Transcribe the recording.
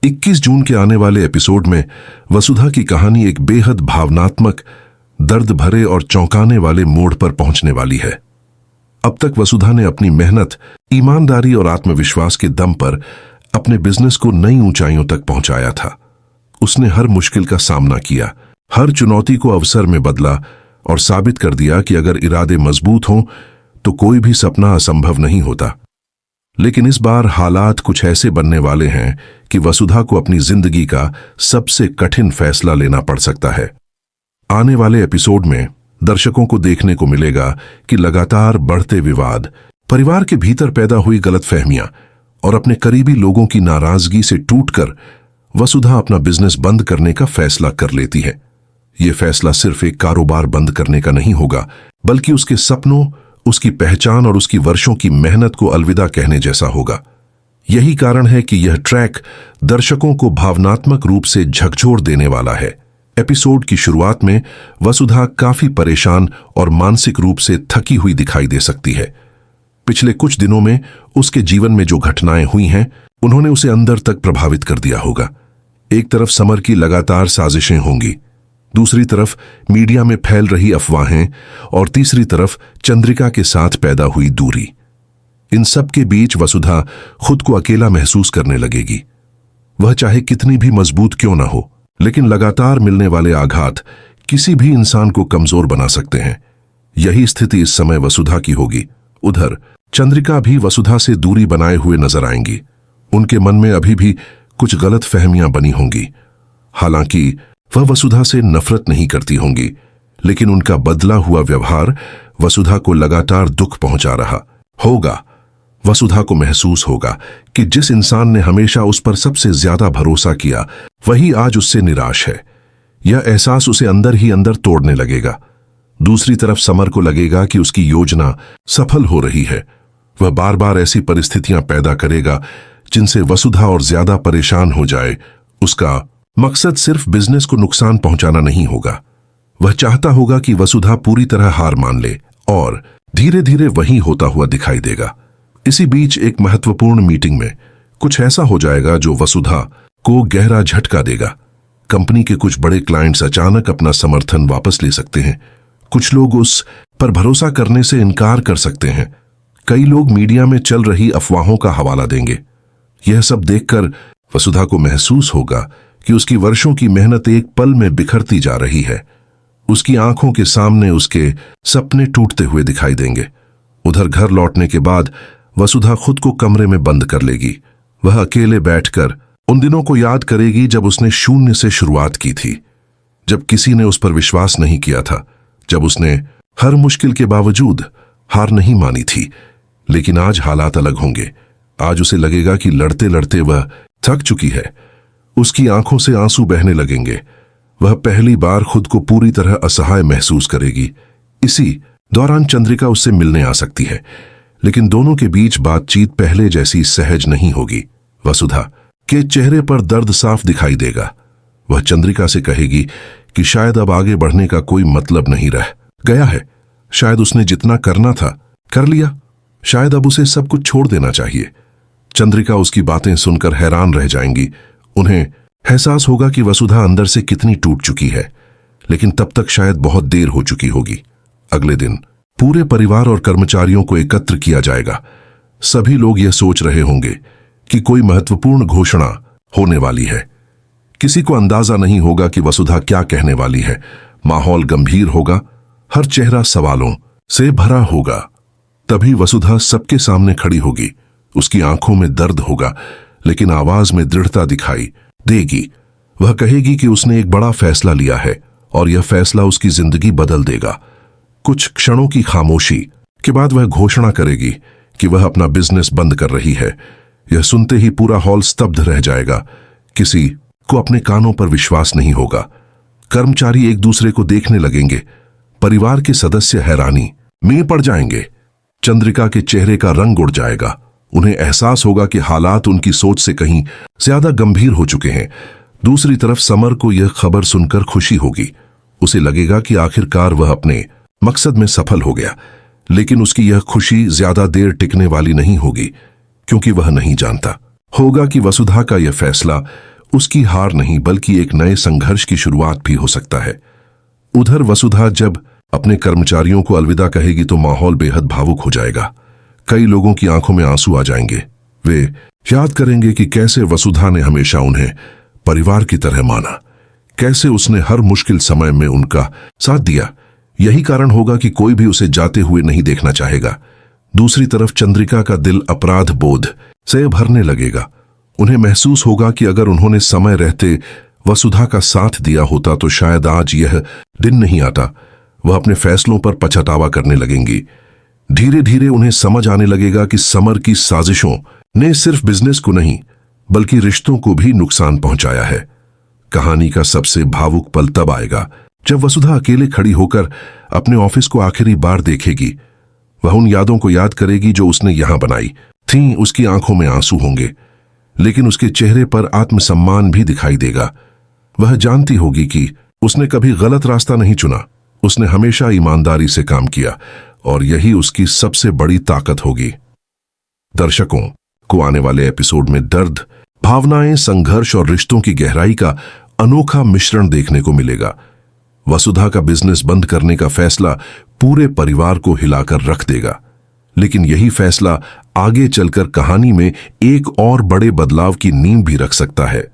21 जून के आने वाले एपिसोड में वसुधा की कहानी एक बेहद भावनात्मक, दर्द भरे और चौंकाने वाले मोड़ पर पहुंचने वाली है। अब तक वसुधा ने अपनी मेहनत, ईमानदारी और आत्मविश्वास के दम पर अपने बिजनेस को नई ऊंचाइयों तक पहुंचाया था। उसने हर मुश्किल का सामना किया, हर चुनौती को अवसर में बदला और साबित कर दिया कि अगर इरादे मजबूत हों तो कोई भी सपना असंभव नहीं होता। लेकिन इस बार हालात कुछ ऐसे बनने वाले हैं कि वसुधा को अपनी जिंदगी का सबसे कठिन फैसला लेना पड़ सकता है। आने वाले एपिसोड में दर्शकों को देखने को मिलेगा कि लगातार बढ़ते विवाद, परिवार के भीतर पैदा हुई गलतफहमियां और अपने करीबी लोगों की नाराजगी से टूटकर वसुधा अपना बिजनेस बंद करने का फैसला कर लेती है। यह फैसला सिर्फ एक कारोबार बंद करने का नहीं होगा, बल्कि उसके सपनों, उसकी पहचान और उसकी वर्षों की मेहनत को अलविदा कहने जैसा होगा। यही कारण है कि यह ट्रैक दर्शकों को भावनात्मक रूप से झकझोर देने वाला है। एपिसोड की शुरुआत में वसुधा काफी परेशान और मानसिक रूप से थकी हुई दिखाई दे सकती है। पिछले कुछ दिनों में उसके जीवन में जो घटनाएं हुई हैं, उन्होंने उसे अंदर तक प्रभावित कर दिया होगा। एक तरफ समर की लगातार साजिशें होंगी, दूसरी तरफ मीडिया में फैल रही अफवाहें और तीसरी तरफ चंद्रिका के साथ पैदा हुई दूरी। इन सब के बीच वसुधा खुद को अकेला महसूस करने लगेगी। वह चाहे कितनी भी मजबूत क्यों ना हो, लेकिन लगातार मिलने वाले आघात किसी भी इंसान को कमजोर बना सकते हैं। यही स्थिति इस समय वसुधा की होगी। उधर चंद्रिका भी वसुधा से दूरी बनाए हुए नजर आएंगी। उनके मन में अभी भी कुछ गलत फहमियां बनी होंगी। हालांकि वह वसुधा से नफरत नहीं करती होंगी, लेकिन उनका बदला हुआ व्यवहार वसुधा को लगातार दुख पहुंचा रहा होगा। वसुधा को महसूस होगा कि जिस इंसान ने हमेशा उस पर सबसे ज्यादा भरोसा किया, वही आज उससे निराश है। यह एहसास उसे अंदर ही अंदर तोड़ने लगेगा। दूसरी तरफ समर को लगेगा कि उसकी योजना सफल हो रही है। वह बार बार ऐसी परिस्थितियां पैदा करेगा जिनसे वसुधा और ज्यादा परेशान हो जाए। उसका मकसद सिर्फ बिजनेस को नुकसान पहुंचाना नहीं होगा। वह चाहता होगा कि वसुधा पूरी तरह हार मान ले और धीरे धीरे वही होता हुआ दिखाई देगा। इसी बीच एक महत्वपूर्ण मीटिंग में कुछ ऐसा हो जाएगा जो वसुधा को गहरा झटका देगा। कंपनी के कुछ बड़े क्लाइंट्स अचानक अपना समर्थन वापस ले सकते हैं। कुछ लोग उस पर भरोसा करने से इनकार कर सकते हैं। कई लोग मीडिया में चल रही अफवाहों का हवाला देंगे। यह सब देखकर वसुधा को महसूस होगा कि उसकी वर्षों की मेहनत एक पल में बिखरती जा रही है। उसकी आंखों के सामने उसके सपने टूटते हुए दिखाई देंगे। उधर घर लौटने के बाद वसुधा खुद को कमरे में बंद कर लेगी। वह अकेले बैठकर उन दिनों को याद करेगी जब उसने शून्य से शुरुआत की थी, जब किसी ने उस पर विश्वास नहीं किया था, जब उसने हर मुश्किल के बावजूद हार नहीं मानी थी। लेकिन आज हालात अलग होंगे। आज उसे लगेगा कि लड़ते लड़ते वह थक चुकी है। उसकी आंखों से आंसू बहने लगेंगे। वह पहली बार खुद को पूरी तरह असहाय महसूस करेगी। इसी दौरान चंद्रिका उससे मिलने आ सकती है, लेकिन दोनों के बीच बातचीत पहले जैसी सहज नहीं होगी। वसुधा के चेहरे पर दर्द साफ दिखाई देगा। वह चंद्रिका से कहेगी कि शायद अब आगे बढ़ने का कोई मतलब नहीं रह गया है। शायद उसने जितना करना था कर लिया। शायद अब उसे सब कुछ छोड़ देना चाहिए। चंद्रिका उसकी बातें सुनकर हैरान रह जाएंगी। उन्हें एहसास होगा कि वसुधा अंदर से कितनी टूट चुकी है, लेकिन तब तक शायद बहुत देर हो चुकी होगी। अगले दिन पूरे परिवार और कर्मचारियों को एकत्र किया जाएगा। सभी लोग यह सोच रहे होंगे कि कोई महत्वपूर्ण घोषणा होने वाली है। किसी को अंदाजा नहीं होगा कि वसुधा क्या कहने वाली है। माहौल गंभीर होगा, हर चेहरा सवालों से भरा होगा। तभी वसुधा सबके सामने खड़ी होगी। उसकी आंखों में दर्द होगा, लेकिन आवाज में दृढ़ता दिखाई देगी। वह कहेगी कि उसने एक बड़ा फैसला लिया है और यह फैसला उसकी जिंदगी बदल देगा। कुछ क्षणों की खामोशी के बाद वह घोषणा करेगी कि वह अपना बिजनेस बंद कर रही है। यह सुनते ही पूरा हॉल स्तब्ध रह जाएगा। किसी को अपने कानों पर विश्वास नहीं होगा। कर्मचारी एक दूसरे को देखने लगेंगे। परिवार के सदस्य हैरानी में पड़ जाएंगे। चंद्रिका के चेहरे का रंग उड़ जाएगा। उन्हें एहसास होगा कि हालात उनकी सोच से कहीं ज्यादा गंभीर हो चुके हैं। दूसरी तरफ समर को यह खबर सुनकर खुशी होगी। उसे लगेगा कि आखिरकार वह अपने मकसद में सफल हो गया। लेकिन उसकी यह खुशी ज्यादा देर टिकने वाली नहीं होगी, क्योंकि वह नहीं जानता होगा कि वसुधा का यह फैसला उसकी हार नहीं बल्कि एक नए संघर्ष की शुरुआत भी हो सकता है। उधर वसुधा जब अपने कर्मचारियों को अलविदा कहेगी तो माहौल बेहद भावुक हो जाएगा। कई लोगों की आंखों में आंसू आ जाएंगे। वे याद करेंगे कि कैसे वसुधा ने हमेशा उन्हें परिवार की तरह माना, कैसे उसने हर मुश्किल समय में उनका साथ दिया। यही कारण होगा कि कोई भी उसे जाते हुए नहीं देखना चाहेगा। दूसरी तरफ चंद्रिका का दिल अपराध बोध से भरने लगेगा। उन्हें महसूस होगा कि अगर उन्होंने समय रहते वसुधा का साथ दिया होता तो शायद आज यह दिन नहीं आता। वह अपने फैसलों पर पछतावा करने लगेंगी। धीरे धीरे उन्हें समझ आने लगेगा कि समर की साजिशों ने सिर्फ बिजनेस को नहीं बल्कि रिश्तों को भी नुकसान पहुंचाया है। कहानी का सबसे भावुक पल तब आएगा जब वसुधा अकेले खड़ी होकर अपने ऑफिस को आखिरी बार देखेगी। वह उन यादों को याद करेगी जो उसने यहां बनाई थीं। उसकी आंखों में आंसू होंगे लेकिन उसके चेहरे पर आत्मसम्मान भी दिखाई देगा। वह जानती होगी कि उसने कभी गलत रास्ता नहीं चुना। उसने हमेशा ईमानदारी से काम किया और यही उसकी सबसे बड़ी ताकत होगी। दर्शकों को आने वाले एपिसोड में दर्द, भावनाएं, संघर्ष और रिश्तों की गहराई का अनोखा मिश्रण देखने को मिलेगा। वसुधा का बिजनेस बंद करने का फैसला पूरे परिवार को हिलाकर रख देगा, लेकिन यही फैसला आगे चलकर कहानी में एक और बड़े बदलाव की नींव भी रख सकता है।